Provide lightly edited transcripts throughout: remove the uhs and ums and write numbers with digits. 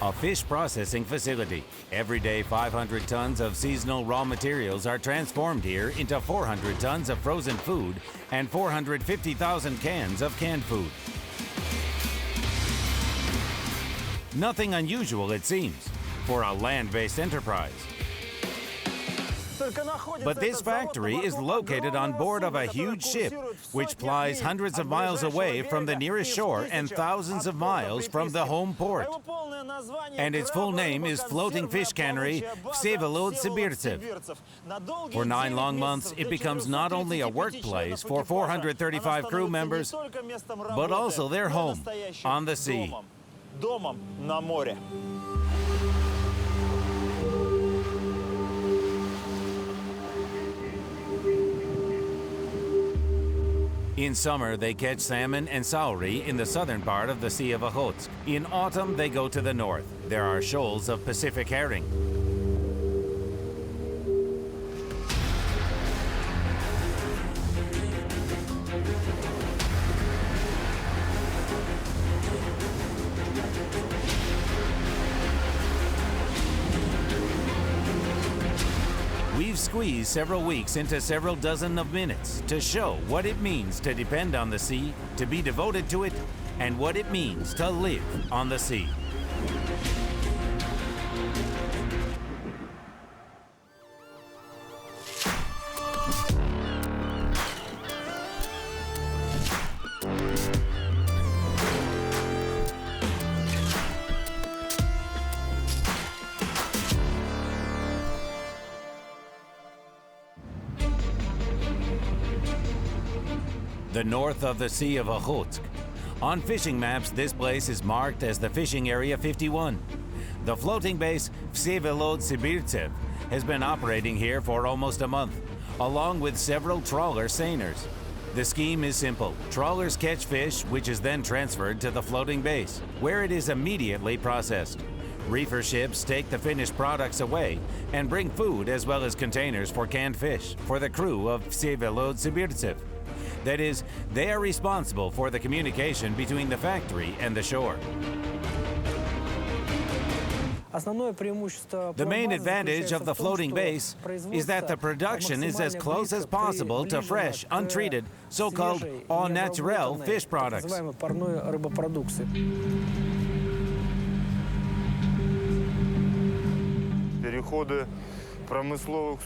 a fish processing facility. Every day, 500 tons of seasonal raw materials are transformed here into 400 tons of frozen food and 450,000 cans of canned food. Nothing unusual, it seems, for a land-based enterprise. But this factory is located on board of a huge ship, which plies hundreds of miles away from the nearest shore and thousands of miles from the home port. And its full name is Floating Fish Cannery Всеволод-Сибирцев. For 9 long months, it becomes not only a workplace for 435 crew members, but also their home on the sea. In summer, they catch salmon and sauri in the southern part of the Sea of Okhotsk. In autumn, they go to the north. There are shoals of Pacific herring. We've squeezed several weeks into several dozen of minutes to show what it means to depend on the sea, to be devoted to it, and what it means to live on the sea. The north of the Sea of Okhotsk. On fishing maps, this place is marked as the Fishing Area 51. The floating base Всеволод-Сибирцев has been operating here for almost a month, along with several trawler seiners. The scheme is simple. Trawlers catch fish, which is then transferred to the floating base, where it is immediately processed. Reefer ships take the finished products away and bring food as well as containers for canned fish for the crew of Всеволод-Сибирцев. That is, they are responsible for the communication between the factory and the shore. The main advantage of the floating base is that the production is as close as possible to fresh, untreated, so-called au naturel fish products.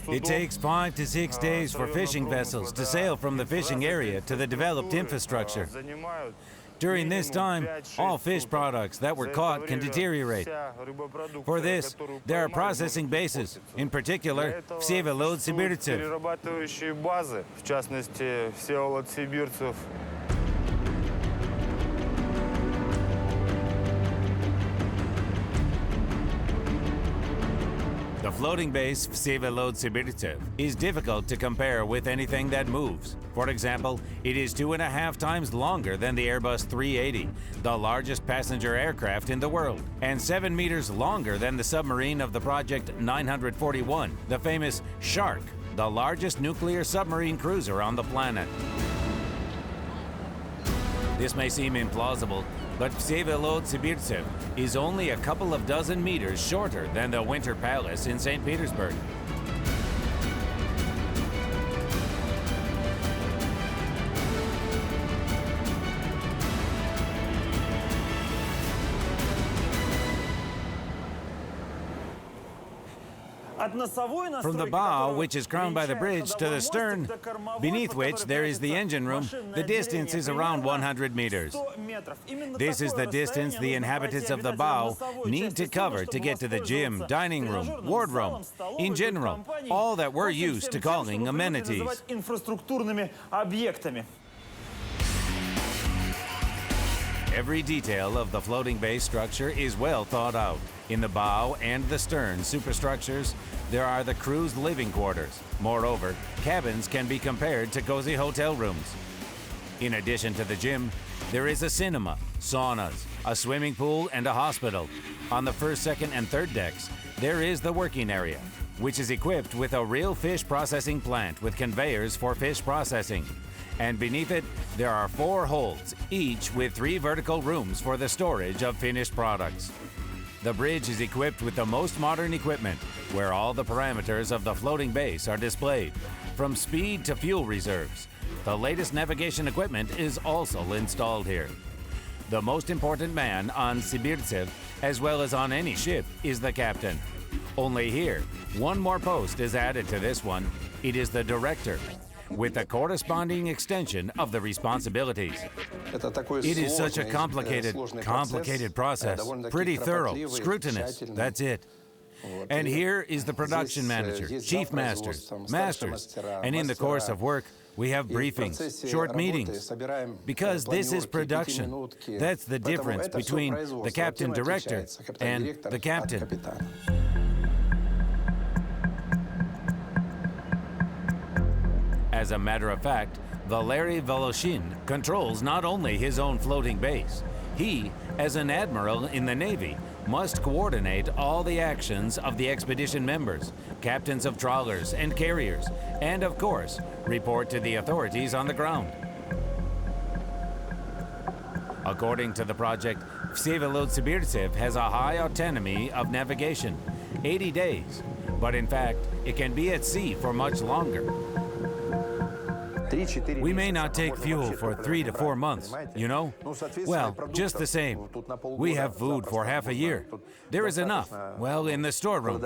It takes 5 to 6 days for fishing vessels to sail from the fishing area to the developed infrastructure. During this time, all fish products that were caught can deteriorate. For this, there are processing bases, in particular, Всеволод-Сибирцев. The floating base Всеволод-Сибирцев is difficult to compare with anything that moves. For example, it is 2.5 times longer than the Airbus 380, the largest passenger aircraft in the world, and 7 meters longer than the submarine of the Project 941, the famous Shark, the largest nuclear submarine cruiser on the planet. This may seem implausible, but Всеволод-Сибирцев is only a couple of dozen meters shorter than the Winter Palace in St. Petersburg. From the bow, which is crowned by the bridge, to the stern, beneath which there is the engine room, the distance is around 100 meters. This is the distance the inhabitants of the bow need to cover to get to the gym, dining room, wardroom, in general, all that we're used to calling amenities. Every detail of the floating base structure is well thought out. In the bow and the stern superstructures, there are the crew's living quarters. Moreover, cabins can be compared to cozy hotel rooms. In addition to the gym, there is a cinema, saunas, a swimming pool, and a hospital. On the first, second, and third decks, there is the working area, which is equipped with a real fish processing plant with conveyors for fish processing. And beneath it, there are 4 holds, each with 3 vertical rooms for the storage of finished products. The bridge is equipped with the most modern equipment, where all the parameters of the floating base are displayed, from speed to fuel reserves. The latest navigation equipment is also installed here. The most important man on Sibirtsev, as well as on any ship, is the captain. Only here, one more post is added to this one. It is the director, with the corresponding extension of the responsibilities. It is such a complicated process, pretty thorough, scrutinous, that's it. And here is the production manager, chief masters, and in the course of work, we have briefings, short meetings, because this is production. That's the difference between the captain director and the captain. As a matter of fact, Valery Voloshin controls not only his own floating base. He, as an admiral in the Navy, must coordinate all the actions of the expedition members, captains of trawlers and carriers, and of course, report to the authorities on the ground. According to the project, Vsevolod Sibirtsev has a high autonomy of navigation, 80 days, but in fact, it can be at sea for much longer. We may not take fuel for 3 to 4 months, you know? Well, just the same. We have food for half a year. There is enough, well, in the storerooms.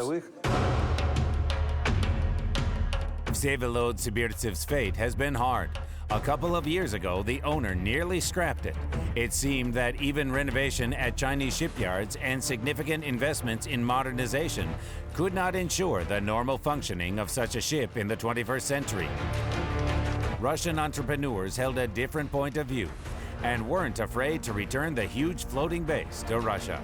Vsevolod Sibirtsev's fate has been hard. A couple of years ago, the owner nearly scrapped it. It seemed that even renovation at Chinese shipyards and significant investments in modernization could not ensure the normal functioning of such a ship in the 21st century. Russian entrepreneurs held a different point of view and weren't afraid to return the huge floating base to Russia.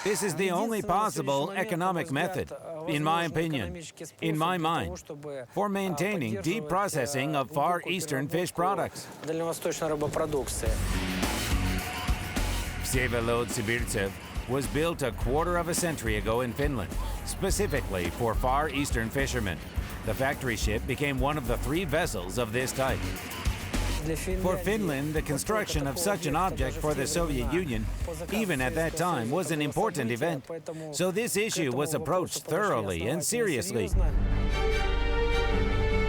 This is the only possible economic method, in my opinion, in my mind, for maintaining deep processing of Far Eastern fish products. Vsevolod Sibirtsev was built a quarter of a century ago in Finland, specifically for Far Eastern fishermen. The factory ship became one of the 3 vessels of this type. For Finland, the construction of such an object for the Soviet Union, even at that time, was an important event. So this issue was approached thoroughly and seriously.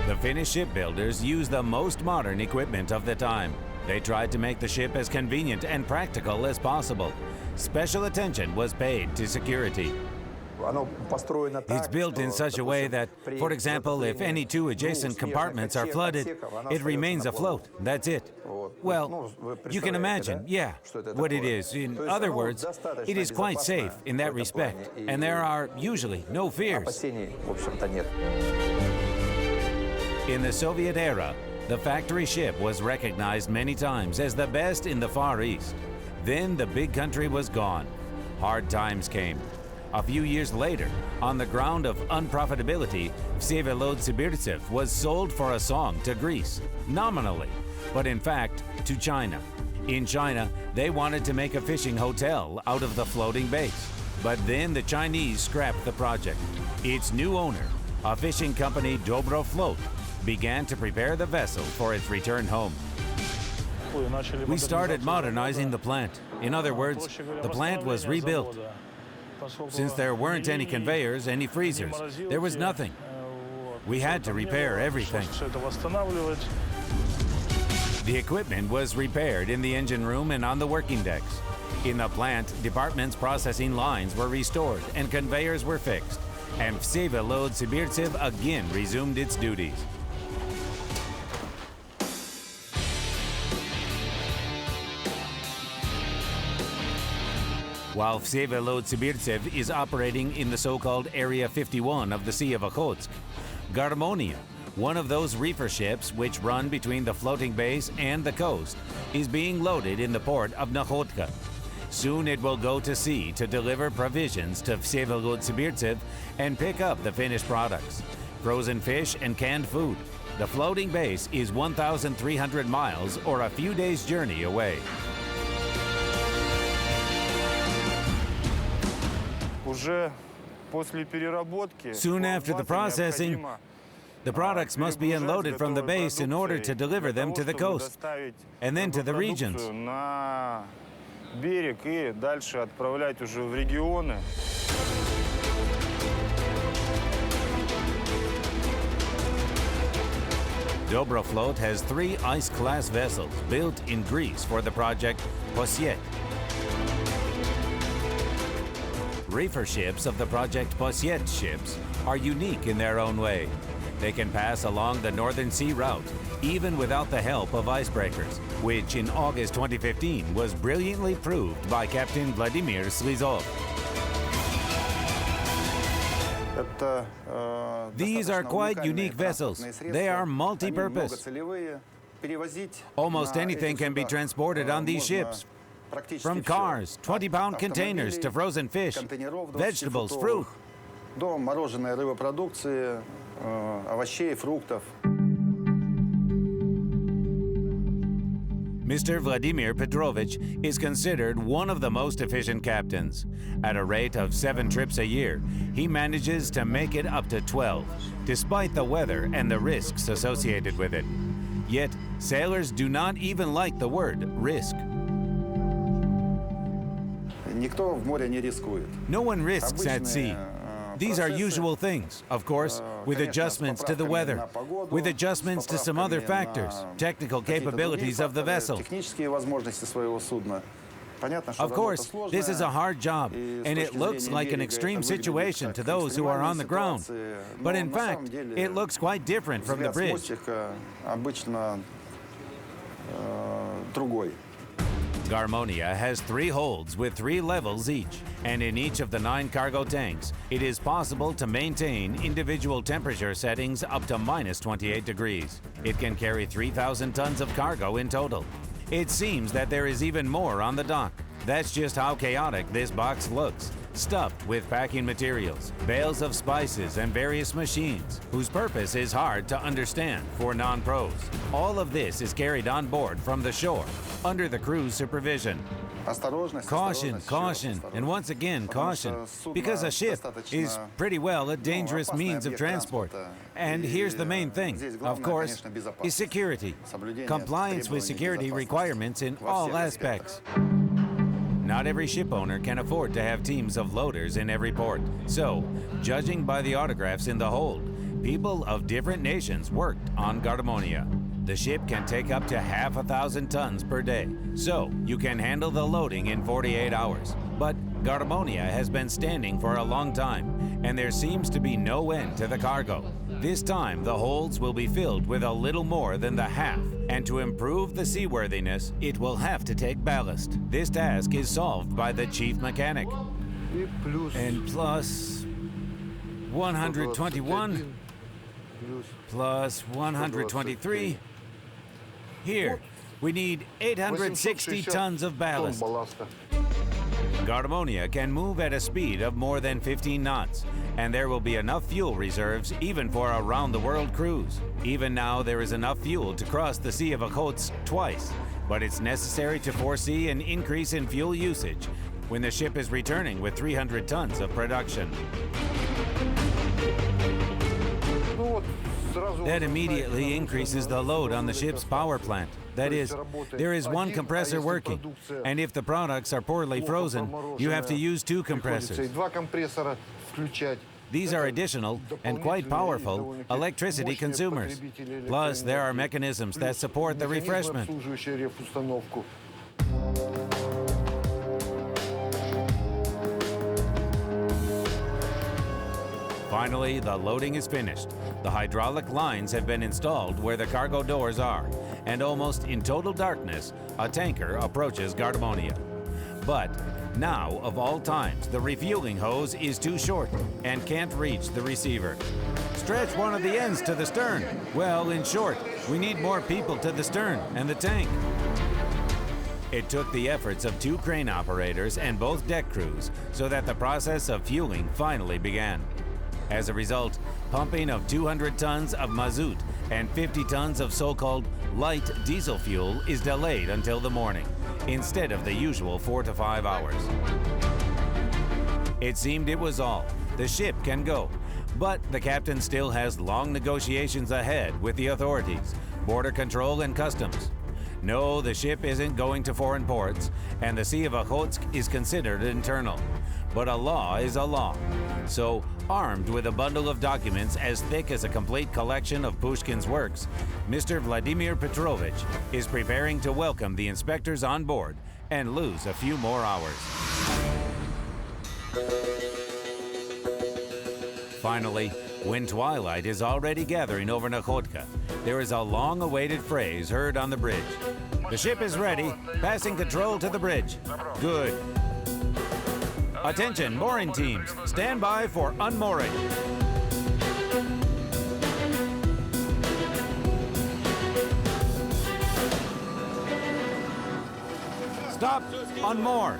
The Finnish shipbuilders used the most modern equipment of the time. They tried to make the ship as convenient and practical as possible. Special attention was paid to security. It's built in such a way that, for example, if any 2 adjacent compartments are flooded, it remains afloat. That's it. Well, you can imagine, yeah, what it is. In other words, it is quite safe in that respect, and there are usually no fears. In the Soviet era, the factory ship was recognized many times as the best in the Far East. Then the big country was gone. Hard times came. A few years later, on the ground of unprofitability, Vsevolod Sibirtsev was sold for a song to Greece, nominally, but in fact to China. In China, they wanted to make a fishing hotel out of the floating base. But then the Chinese scrapped the project. Its new owner, a fishing company Dobro Float, began to prepare the vessel for its return home. We started modernizing the plant. In other words, the plant was rebuilt. Since there weren't any conveyors, any freezers, there was nothing. We had to repair everything. The equipment was repaired in the engine room and on the working decks. In the plant, departments' processing lines were restored and conveyors were fixed. And Vsevolod Sibirtsev again resumed its duties. While Vsevolod Sibirtsev is operating in the so-called Area 51 of the Sea of Okhotsk, Garmonia, one of those reefer ships which run between the floating base and the coast, is being loaded in the port of Nakhodka. Soon it will go to sea to deliver provisions to Vsevolod Sibirtsev and pick up the finished products, frozen fish and canned food. The floating base is 1,300 miles or a few days' journey away. Soon after the processing, the products must be unloaded from the base in order to deliver them to the coast and then to the regions. берег и дальше отправлять уже в регионы. Dobrafloat has 3 ice-class vessels built in Greece for the project Posiet. Reefer ships of the project Posiet ships are unique in their own way. They can pass along the Northern Sea route, even without the help of icebreakers, which in August 2015 was brilliantly proved by Captain Vladimir Slizov. These are quite unique vessels. They are multi-purpose. Almost anything can be transported on these ships. From cars, 20-pound containers to frozen fish, vegetables, fruit. До мороженой рыбопродукции, овощей, фруктов. Mr. Vladimir Petrovich is considered one of the most efficient captains. At a rate of 7 trips a year, he manages to make it up to 12, despite the weather and the risks associated with it. Yet, sailors do not even like the word risk. Никто в море не рискует. No one risks at sea. These are usual things, of course, with adjustments to the weather, with adjustments to some other factors, technical capabilities of the vessel. Of course, this is a hard job, and it looks like an extreme situation to those who are on the ground. But in fact, it looks quite different from the bridge. Garmonia has 3 holds with 3 levels each, and in each of the 9 cargo tanks, it is possible to maintain individual temperature settings up to minus 28 degrees. It can carry 3,000 tons of cargo in total. It seems that there is even more on the dock. That's just how chaotic this box looks. Stuffed with packing materials, bales of spices, and various machines, whose purpose is hard to understand for non-pros. All of this is carried on board from the shore, under the crew's supervision. Caution, caution, and once again caution, because a ship is pretty well a dangerous means of transport. And here's the main thing, of course, is security. Compliance with security requirements in all aspects. Not every ship owner can afford to have teams of loaders in every port. So, judging by the autographs in the hold, people of different nations worked on Garmonia. The ship can take up to 1,000 tons per day, so you can handle the loading in 48 hours. But Garmonia has been standing for a long time, and there seems to be no end to the cargo. This time, the holds will be filled with a little more than the half, and to improve the seaworthiness, it will have to take ballast. This task is solved by the chief mechanic. And plus 121 plus 123. Here, we need 860 tons of ballast. Garmonia can move at a speed of more than 15 knots, and there will be enough fuel reserves even for a round-the-world cruise. Even now, there is enough fuel to cross the Sea of Okhotsk twice, but it's necessary to foresee an increase in fuel usage when the ship is returning with 300 tons of production. That immediately increases the load on the ship's power plant. That is, there is one compressor working, and if the products are poorly frozen, you have to use 2 compressors. These are additional and quite powerful electricity consumers. Plus, there are mechanisms that support the refreshment. Finally, the loading is finished. The hydraulic lines have been installed where the cargo doors are, and almost in total darkness, a tanker approaches Garmonia. But now, of all times, the refueling hose is too short and can't reach the receiver. Stretch one of the ends to the stern. Well, in short, we need more people to the stern and the tank. It took the efforts of 2 crane operators and both deck crews so that the process of fueling finally began. As a result, pumping of 200 tons of mazout and 50 tons of so-called light diesel fuel is delayed until the morning, instead of the usual 4 to 5 hours. It seemed it was all. The ship can go, but the captain still has long negotiations ahead with the authorities, border control and customs. No, the ship isn't going to foreign ports, and the Sea of Okhotsk is considered internal. But a law is a law. So, armed with a bundle of documents as thick as a complete collection of Pushkin's works, Mr. Vladimir Petrovich is preparing to welcome the inspectors on board and lose a few more hours. Finally, when twilight is already gathering over Nakhotka, there is a long-awaited phrase heard on the bridge. The ship is ready, passing control to the bridge. Good. Attention, mooring teams, stand by for unmooring. Stop, unmoor.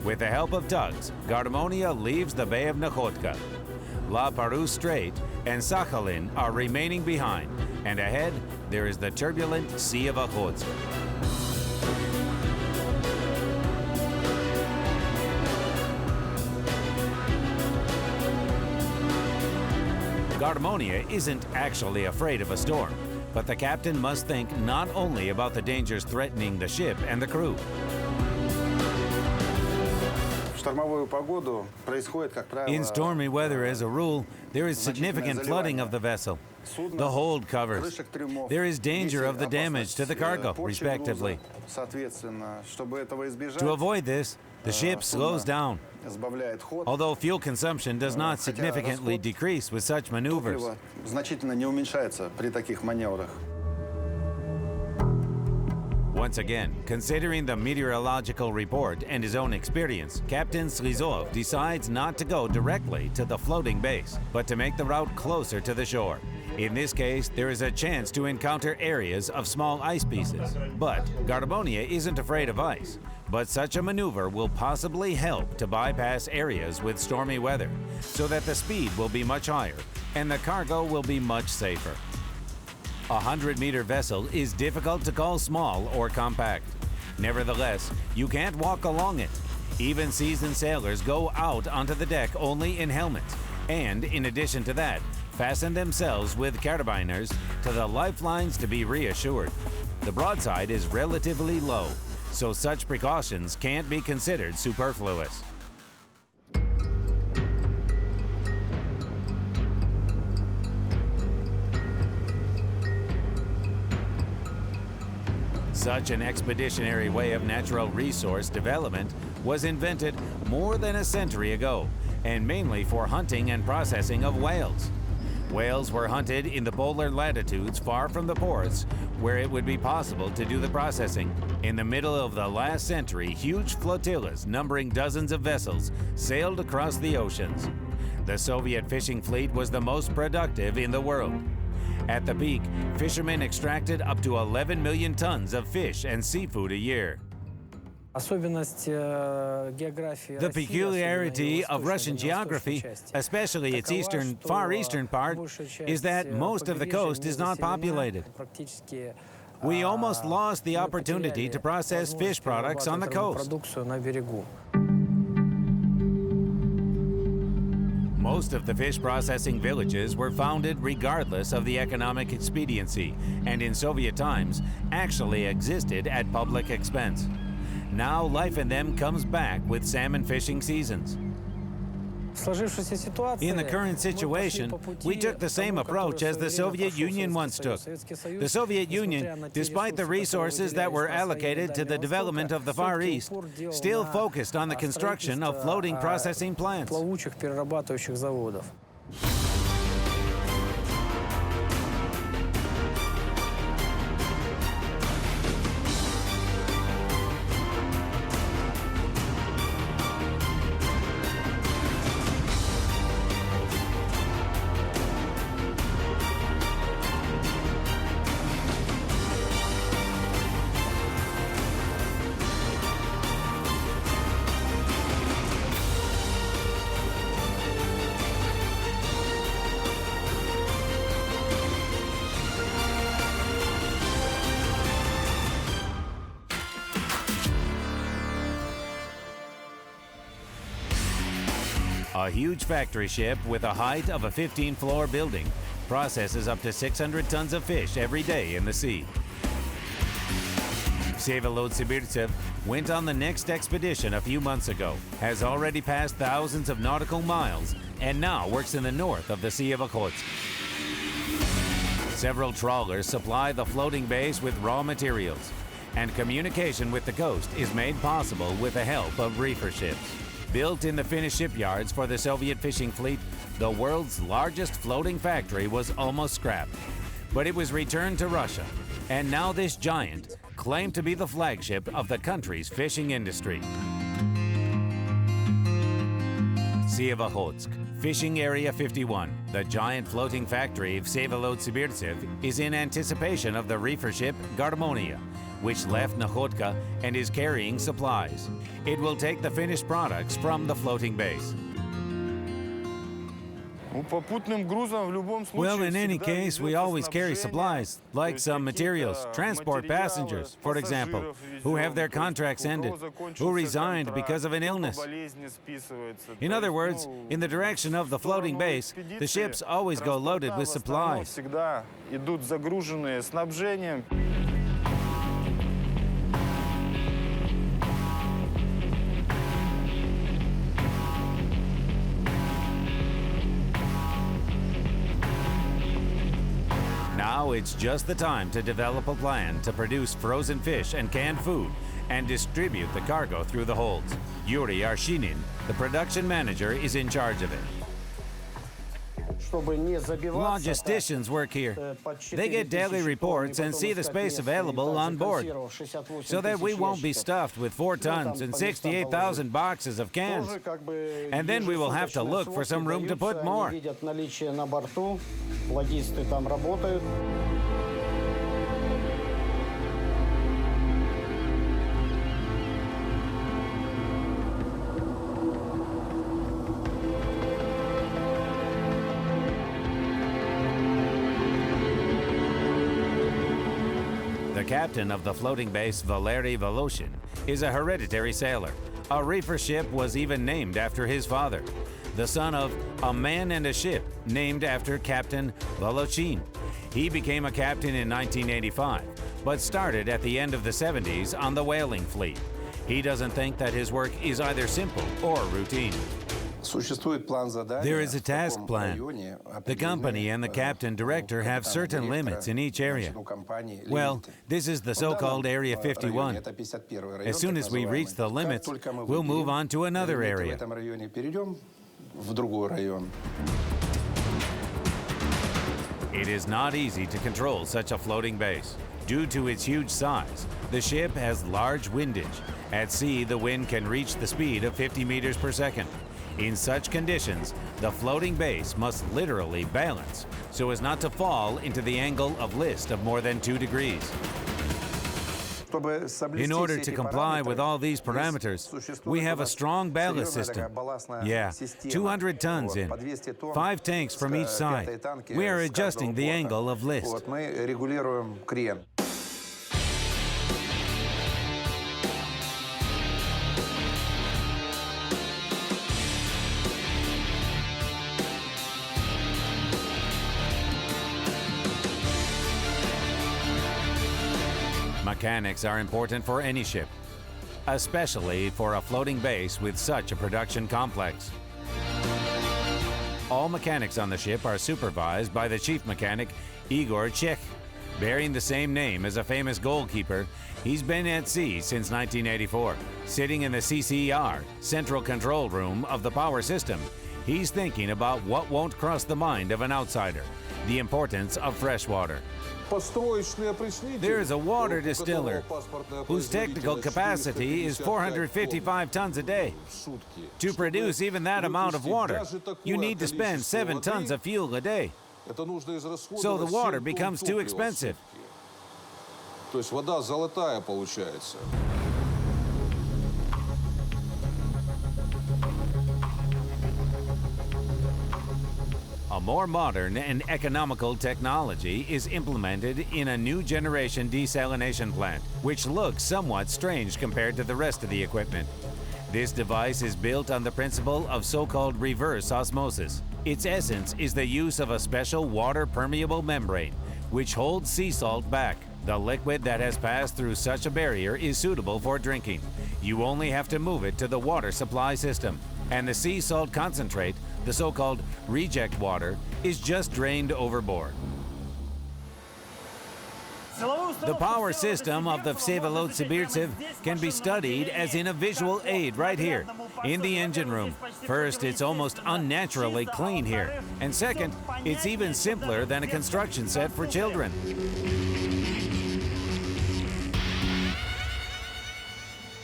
With the help of tugs, Gardermonia leaves the Bay of Nakhotka. La Perouse Strait and Sakhalin are remaining behind, and ahead there is the turbulent Sea of Okhotsk. Gardermonia isn't actually afraid of a storm, but the captain must think not only about the dangers threatening the ship and the crew. In stormy weather, as a rule, there is significant flooding of the vessel. The hold covers. There is danger of the damage to the cargo, respectively. To avoid this, the ship slows down, although fuel consumption does not significantly decrease with such maneuvers. Once again, considering the meteorological report and his own experience, Captain Slizov decides not to go directly to the floating base, but to make the route closer to the shore. In this case, there is a chance to encounter areas of small ice pieces. But Gardermonia isn't afraid of ice, but such a maneuver will possibly help to bypass areas with stormy weather, so that the speed will be much higher and the cargo will be much safer. A 100-meter vessel is difficult to call small or compact. Nevertheless, you can't walk along it. Even seasoned sailors go out onto the deck only in helmets, and in addition to that, fasten themselves with carabiners to the lifelines to be reassured. The broadside is relatively low, so such precautions can't be considered superfluous. Such an expeditionary way of natural resource development was invented more than a century ago, and mainly for hunting and processing of whales. Whales were hunted in the polar latitudes far from the ports, where it would be possible to do the processing. In the middle of the last century, huge flotillas numbering dozens of vessels sailed across the oceans. The Soviet fishing fleet was the most productive in the world. At the peak, fishermen extracted up to 11 million tons of fish and seafood a year. The peculiarity of Russian geography, especially its far eastern part, is that most of the coast is not populated. We almost lost the opportunity to process fish products on the coast. Most of the fish processing villages were founded regardless of the economic expediency, and in Soviet times actually existed at public expense. Now life in them comes back with salmon fishing seasons. In the current situation, we took the same approach as the Soviet Union once took. The Soviet Union, despite the resources that were allocated to the development of the Far East, still focused on the construction of floating processing plants. A huge factory ship with a height of a 15-floor building processes up to 600 tons of fish every day in the sea. Vsevolod Sibirtsev went on the next expedition a few months ago, has already passed thousands of nautical miles, and now works in the north of the Sea of Okhotsk. Several trawlers supply the floating base with raw materials, and communication with the coast is made possible with the help of reefer ships. Built in the Finnish shipyards for the Soviet fishing fleet, the world's largest floating factory was almost scrapped. But it was returned to Russia, and now this giant claimed to be the flagship of the country's fishing industry. Sea of Okhotsk, Fishing Area 51, the giant floating factory of Vsevolod Sibirtsev, is in anticipation of the reefer ship Garmonia, which left Nakhodka and is carrying supplies. It will take the finished products from the floating base. Well, in any case, we always carry supplies, like some materials, transport passengers, for example, who have their contracts ended, who resigned because of an illness. In other words, in the direction of the floating base, the ships always go loaded with supplies. Now it's just the time to develop a plan to produce frozen fish and canned food and distribute the cargo through the holds. Yuri Arshinin, the production manager, is in charge of it. Logisticians work here. They get daily reports and see the space available on board, So that we won't be stuffed with 4 tons and 68,000 boxes of cans. And then we will have to look for some room to put more. The captain of the floating base, Valery Voloshin, is a hereditary sailor. A reefer ship was even named after his father, the son of a man and a ship named after Captain Voloshin. He became a captain in 1985, but started at the end of the 70s on the whaling fleet. He doesn't think that his work is either simple or routine. There is a task plan. The company and the captain director have certain limits in each area. Well, this is the so-called Area 51. As soon as we reach the limits, we'll move on to another area. It is not easy to control such a floating base. Due to its huge size, the ship has large windage. At sea, the wind can reach the speed of 50 meters per second. In such conditions, the floating base must literally balance so as not to fall into the angle of list of more than 2 degrees. In order to comply with all these parameters, we have a strong ballast system. 200 tons in, 5 tanks from each side. We are adjusting the angle of list. Mechanics are important for any ship, especially for a floating base with such a production complex. All mechanics on the ship are supervised by the chief mechanic, Igor Chekh. Bearing the same name as a famous goalkeeper, he's been at sea since 1984. Sitting in the CCR, Central Control Room of the power system, he's thinking about what won't cross the mind of an outsider: the importance of fresh water. There is a water distiller whose technical capacity is 455 tons a day. To produce even that amount of water, you need to spend 7 tons of fuel a day. So the water becomes too expensive. A more modern and economical technology is implemented in a new generation desalination plant, which looks somewhat strange compared to the rest of the equipment. This device is built on the principle of so-called reverse osmosis. Its essence is the use of a special water-permeable membrane, which holds sea salt back. The liquid that has passed through such a barrier is suitable for drinking. You only have to move it to the water supply system, and the sea salt concentrate, the so-called reject water, is just drained overboard. The power system of the Всеволод-Сибирцев can be studied as in a visual aid right here, in the engine room. First, it's almost unnaturally clean here. And second, it's even simpler than a construction set for children.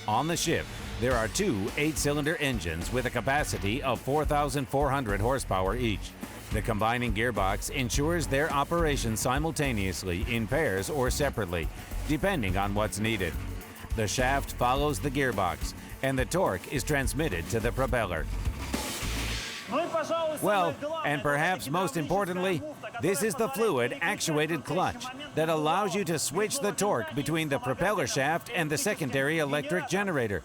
On the ship, there are two 8-cylinder engines with a capacity of 4,400 horsepower each. The combining gearbox ensures their operation simultaneously in pairs or separately, depending on what's needed. The shaft follows the gearbox, and the torque is transmitted to the propeller. Well, and perhaps most importantly, this is the fluid-actuated clutch that allows you to switch the torque between the propeller shaft and the secondary electric generator.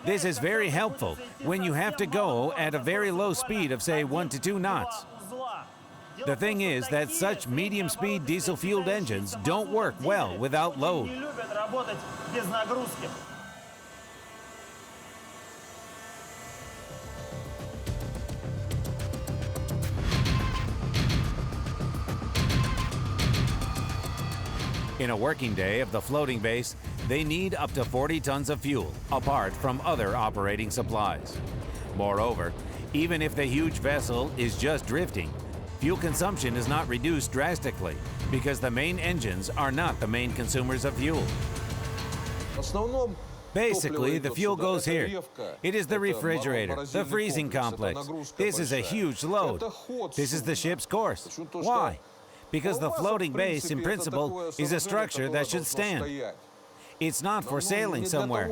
This is very helpful when you have to go at a very low speed of, say, 1 to 2 knots. The thing is that such medium-speed diesel-fueled engines don't work well without load. In a working day of the floating base, they need up to 40 tons of fuel, apart from other operating supplies. Moreover, even if the huge vessel is just drifting, fuel consumption is not reduced drastically because the main engines are not the main consumers of fuel. Basically, the fuel goes here. It is the refrigerator, the freezing complex. This is a huge load. This is the ship's course. Why? Because the floating base, in principle, is a structure that should stand. It's not for sailing somewhere.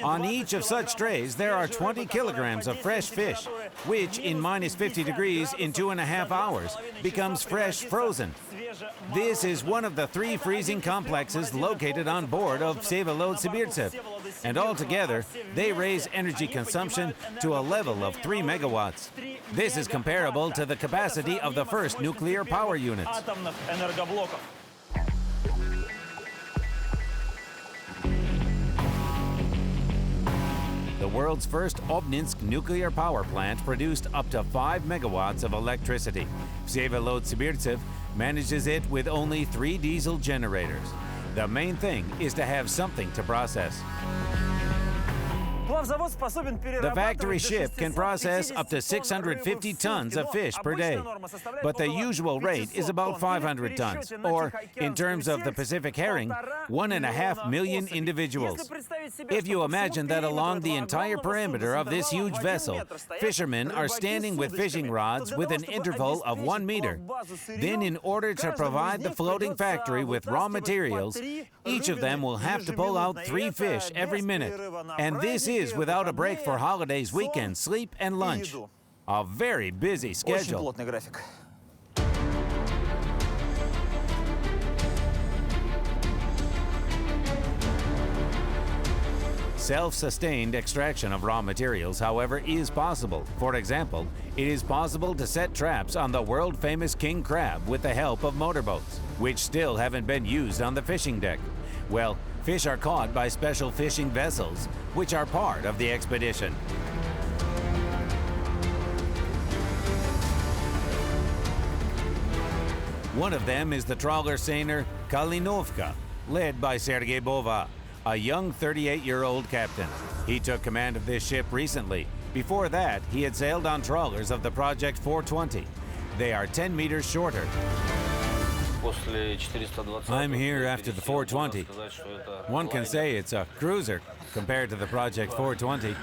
On each of such trays, there are 20 kilograms of fresh fish, which in minus 50 degrees in 2.5 hours becomes fresh frozen. This is one of the 3 freezing complexes located on board of Всеволод-Сибирцев, and altogether, they raise energy consumption to a level of 3 megawatts. This is comparable to the capacity of the first nuclear power units. The world's first Obninsk nuclear power plant produced up to 5 megawatts of electricity. Всеволод-Сибирцев manages it with only 3 diesel generators. The main thing is to have something to process. The factory ship can process up to 650 tons of fish per day, but the usual rate is about 500 tons, or, in terms of the Pacific herring, 1.5 million individuals. If you imagine that along the entire perimeter of this huge vessel, fishermen are standing with fishing rods with an interval of 1 meter, then in order to provide the floating factory with raw materials, each of them will have to pull out 3 fish every minute, and this is without a break for holidays, weekends, sleep, and lunch. A very busy schedule. Self-sustained extraction of raw materials, however, is possible. For example, it is possible to set traps on the world-famous king crab with the help of motorboats, which still haven't been used on the fishing deck. Well, fish are caught by special fishing vessels, which are part of the expedition. One of them is the trawler seiner Kalinovka, led by Sergei Bova, a young 38-year-old captain. He took command of this ship recently. Before that, he had sailed on trawlers of the Project 420. They are 10 meters shorter. I'm here after the 420. One can say it's a cruiser compared to the Project 420.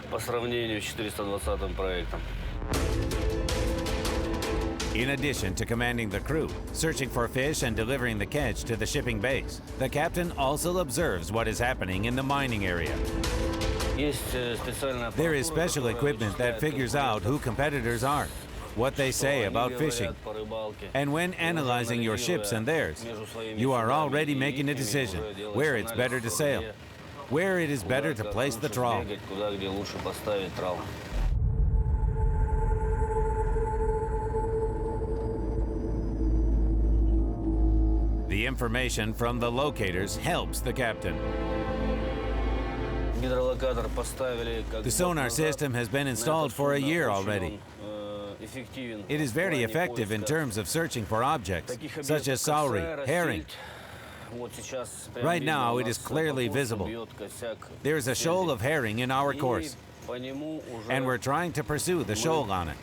In addition to commanding the crew, searching for fish and delivering the catch to the shipping base, the captain also observes what is happening in the mining area. There is special equipment that figures out who competitors are, what they say about fishing. And when analyzing your ships and theirs, you are already making a decision where it's better to sail, where it is better to place the trawl. The information from the locators helps the captain. The sonar system has been installed for a year already. It is very effective in terms of searching for objects, such as sauri, herring. Right now, it is clearly visible. There is a shoal of herring in our course, and we're trying to pursue the shoal on it.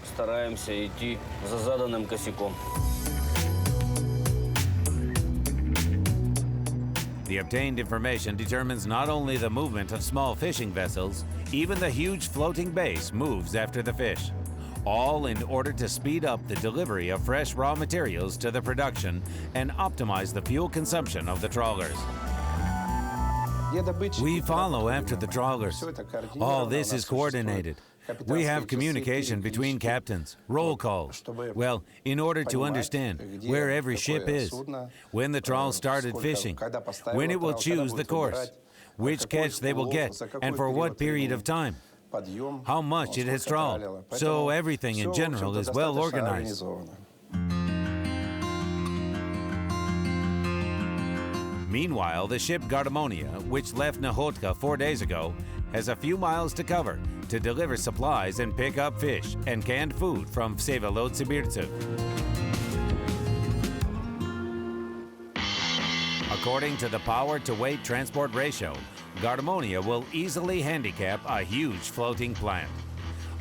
The obtained information determines not only the movement of small fishing vessels, even the huge floating base moves after the fish, all in order to speed up the delivery of fresh raw materials to the production and optimize the fuel consumption of the trawlers. We follow after the trawlers. All this is coordinated. We have communication between captains, roll calls. Well, in order to understand where every ship is, when the trawl started fishing, when it will choose the course, which catch they will get, and for what period of time, how much it has trawled. So everything in general is well organized. Meanwhile, the ship Gardermonia, which left Nakhotka 4 days ago, has a few miles to cover to deliver supplies and pick up fish and canned food from Vsevolod-Sibirtsev. According to the power-to-weight transport ratio, Gardermonia will easily handicap a huge floating plant.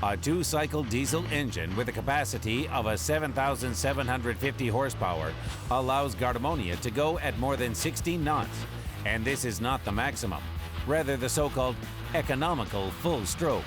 A two-cycle diesel engine with a capacity of a 7,750 horsepower allows Gardermonia to go at more than 16 knots, and this is not the maximum, rather the so-called economical full stroke.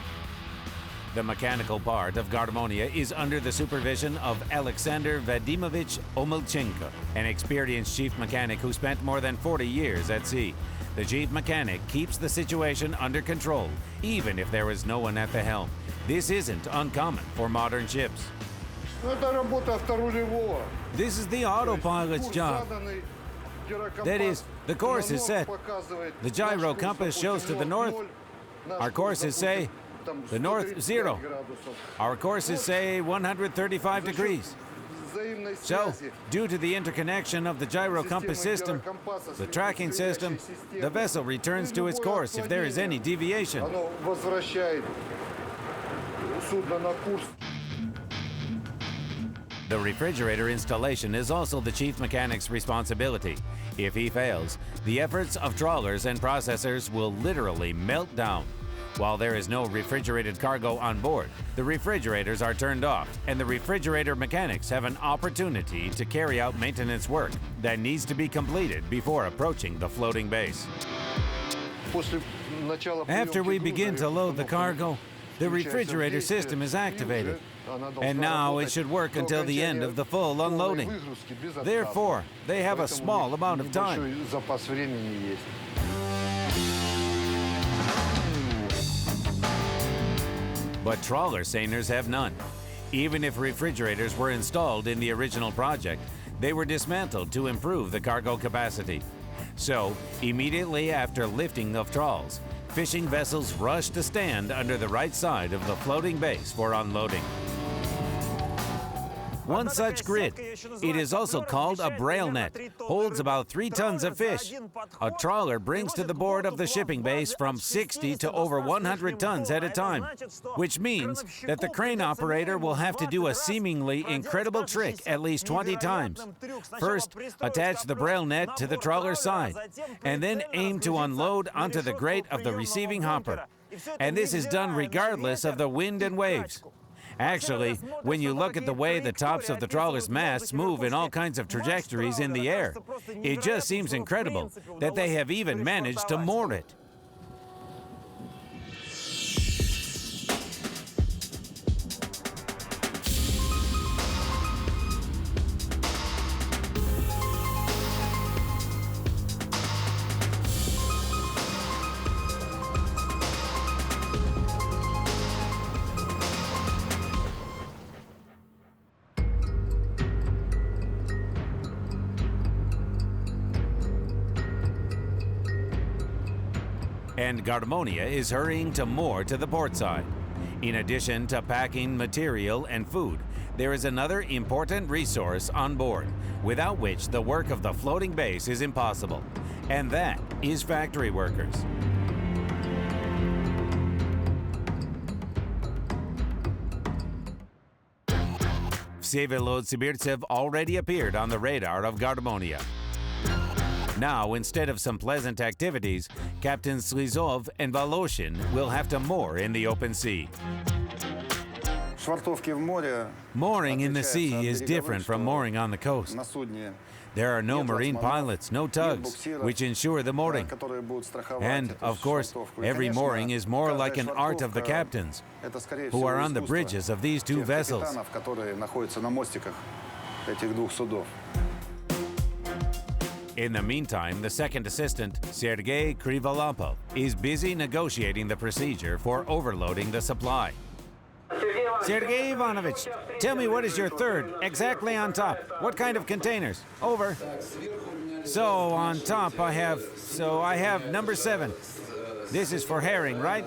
The mechanical part of Gardermonia is under the supervision of Alexander Vadimovich Omelchenko, an experienced chief mechanic who spent more than 40 years at sea. The chief mechanic keeps the situation under control, even if there is no one at the helm. This isn't uncommon for modern ships. This is the autopilot's job. That is, the course is set. The gyro compass shows to the north. Our courses say the north 0. Our courses say 135 degrees. So, due to the interconnection of the gyro compass system, the tracking system, the vessel returns to its course if there is any deviation. The refrigerator installation is also the chief mechanic's responsibility. If he fails, the efforts of trawlers and processors will literally melt down. While there is no refrigerated cargo on board, the refrigerators are turned off, and the refrigerator mechanics have an opportunity to carry out maintenance work that needs to be completed before approaching the floating base. After we begin to load the cargo, the refrigerator system is activated, and now it should work until the end of the full unloading. Therefore, they have a small amount of time. But trawler seiners have none. Even if refrigerators were installed in the original project, they were dismantled to improve the cargo capacity. So, immediately after lifting of trawls, fishing vessels rush to stand under the right side of the floating base for unloading. One such grid, it is also called a braille net, holds about 3 tons of fish. A trawler brings to the board of the shipping base from 60 to over 100 tons at a time, which means that the crane operator will have to do a seemingly incredible trick at least 20 times. First, attach the braille net to the trawler's side, and then aim to unload onto the grate of the receiving hopper. And this is done regardless of the wind and waves. Actually, when you look at the way the tops of the trawler's masts move in all kinds of trajectories in the air, it just seems incredible that they have even managed to moor it. and Gardermonia is hurrying to moor to the port side. In addition to packing material and food, there is another important resource on board, without which the work of the floating base is impossible, and that is factory workers. Vsevolod Sibirtsev already appeared on the radar of Gardermonia. Now, instead of some pleasant activities, Captains Slizov and Voloshin will have to moor in the open sea. Mooring in the sea is different from mooring on the coast. There are no marine pilots, no tugs, which ensure the mooring. And, of course, every mooring is more like an art of the captains, who are on the bridges of these two vessels. In the meantime, the second assistant, Sergei Krivolapov, is busy negotiating the procedure for overloading the supply. Sergei Ivanovich, tell me, what is your third, exactly on top? What kind of containers? Over. So on top I have number 7. This is for herring, right?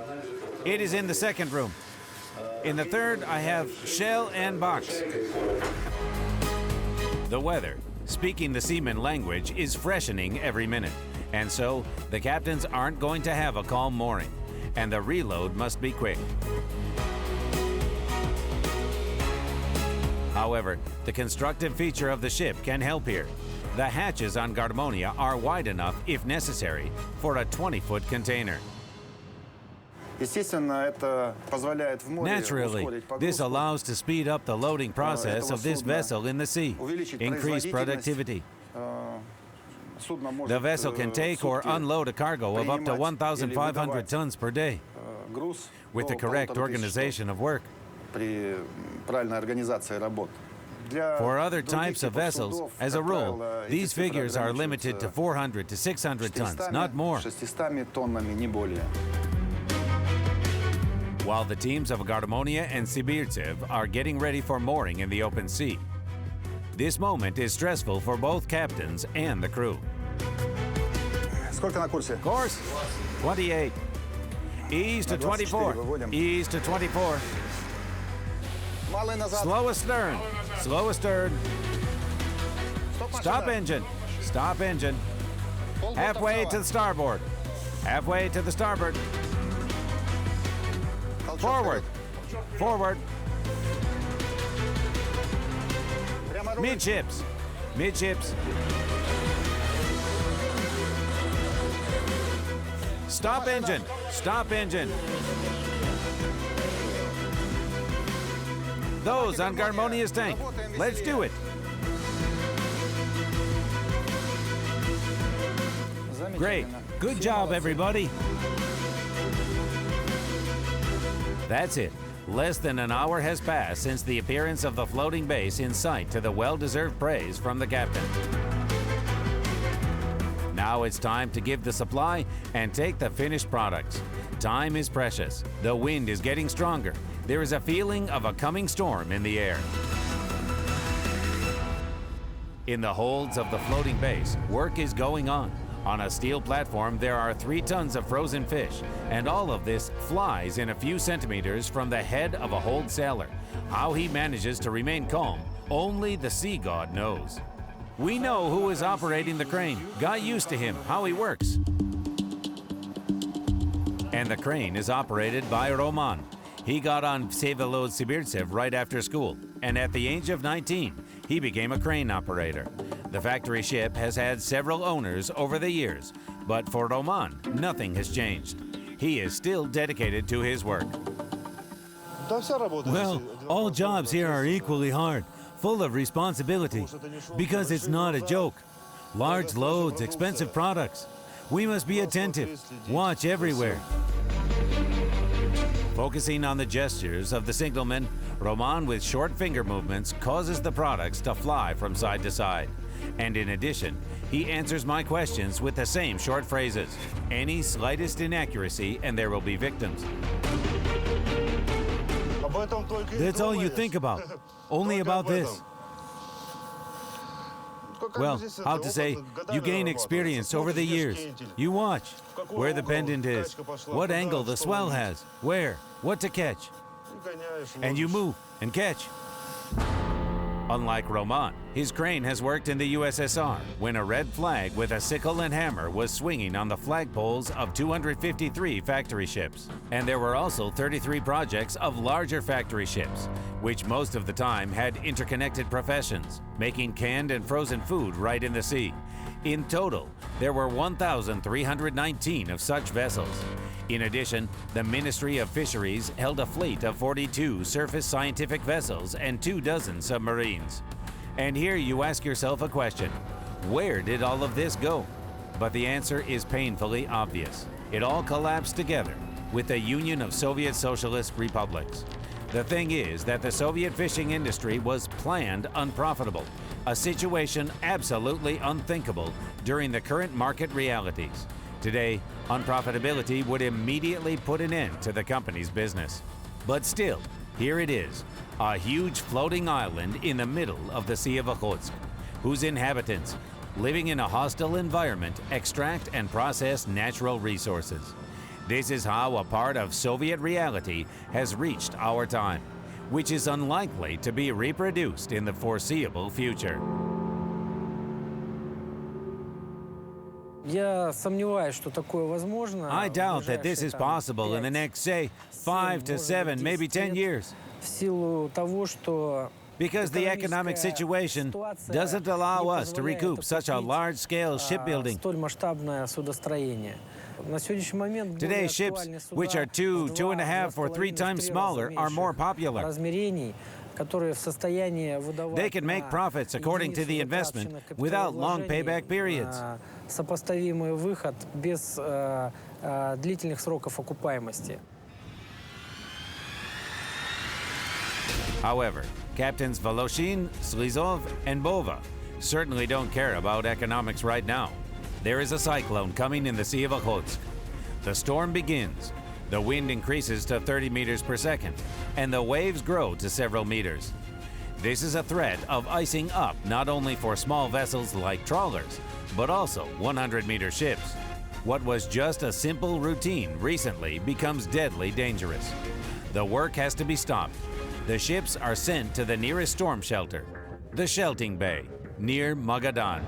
It is in the second room. In the third I have shell and box. The weather, speaking the seaman language, is freshening every minute, and so the captains aren't going to have a calm mooring, and the reload must be quick. However, the constructive feature of the ship can help here. The hatches on Gardermonia are wide enough, if necessary, for a 20-foot container. Naturally, this allows to speed up the loading process of this vessel in the sea, increase productivity. The vessel can take or unload a cargo of up to 1,500 tons per day, with the correct organization of work. For other types of vessels, as a rule, these figures are limited to 400 to 600 tons, not more. While the teams of Gardermonia and Sibirtsev are getting ready for mooring in the open sea, this moment is stressful for both captains and the crew. Course 28. Ease to 24. Ease to 24. Slow astern. Slow astern. Stop engine. Stop engine. Halfway to the starboard. Halfway to the starboard. Forward. Forward. Midships. Midships. Stop engine. Stop engine. Those on Gardermonia's tank. Let's do it. Great. Good job, everybody. That's it. Less than an hour has passed since the appearance of the floating base in sight, to the well-deserved praise from the captain. Now it's time to give the supply and take the finished products. Time is precious. The wind is getting stronger. There is a feeling of a coming storm in the air. In the holds of the floating base, work is going on. On a steel platform, there are 3 tons of frozen fish, and all of this flies in a few centimeters from the head of a hold sailor. How he manages to remain calm, only the sea god knows. We know who is operating the crane, got used to him, how he works. And the crane is operated by Roman. He got on Vsevolod Sibirtsev right after school, and at the age of 19, he became a crane operator. The factory ship has had several owners over the years, but for Roman, nothing has changed. He is still dedicated to his work. Well, all jobs here are equally hard, full of responsibility, because it's not a joke. Large loads, expensive products. We must be attentive, watch everywhere. Focusing on the gestures of the signalman, Roman, with short finger movements, causes the products to fly from side to side. And in addition, he answers my questions with the same short phrases. Any slightest inaccuracy and there will be victims. That's all you think about, only about this. Well, how to say, you gain experience over the years. You watch where the pendant is, what angle the swell has, where, what to catch. And you move and catch. Unlike Roman, his crane has worked in the USSR when a red flag with a sickle and hammer was swinging on the flagpoles of 253 factory ships. And there were also 33 projects of larger factory ships, which most of the time had interconnected professions, making canned and frozen food right in the sea. In total, there were 1,319 of such vessels. In addition, the Ministry of Fisheries held a fleet of 42 surface scientific vessels and 24 submarines. And here you ask yourself a question: where did all of this go? But the answer is painfully obvious. It all collapsed together with the Union of Soviet Socialist Republics. The thing is that the Soviet fishing industry was planned unprofitable, a situation absolutely unthinkable during the current market realities. Today, unprofitability would immediately put an end to the company's business. But still, here it is, a huge floating island in the middle of the Sea of Okhotsk, whose inhabitants, living in a hostile environment, extract and process natural resources. This is how a part of Soviet reality has reached our time, which is unlikely to be reproduced in the foreseeable future. I doubt that this is possible in the next, say, 5 to 7, maybe 10 years. Because the economic situation doesn't allow us to recoup such a large-scale shipbuilding. Today, ships, which are 2, 2.5, or 3 times smaller, are more popular. They can make profits according to the investment without long payback periods. However, Captains Voloshin, Slizov, and Bova certainly don't care about economics right now. There is a cyclone coming in the Sea of Okhotsk. The storm begins. The wind increases to 30 meters per second, and the waves grow to several meters. This is a threat of icing up not only for small vessels like trawlers, but also 100-meter ships. What was just a simple routine recently becomes deadly dangerous. The work has to be stopped. The ships are sent to the nearest storm shelter, the Shelting Bay, near Magadan.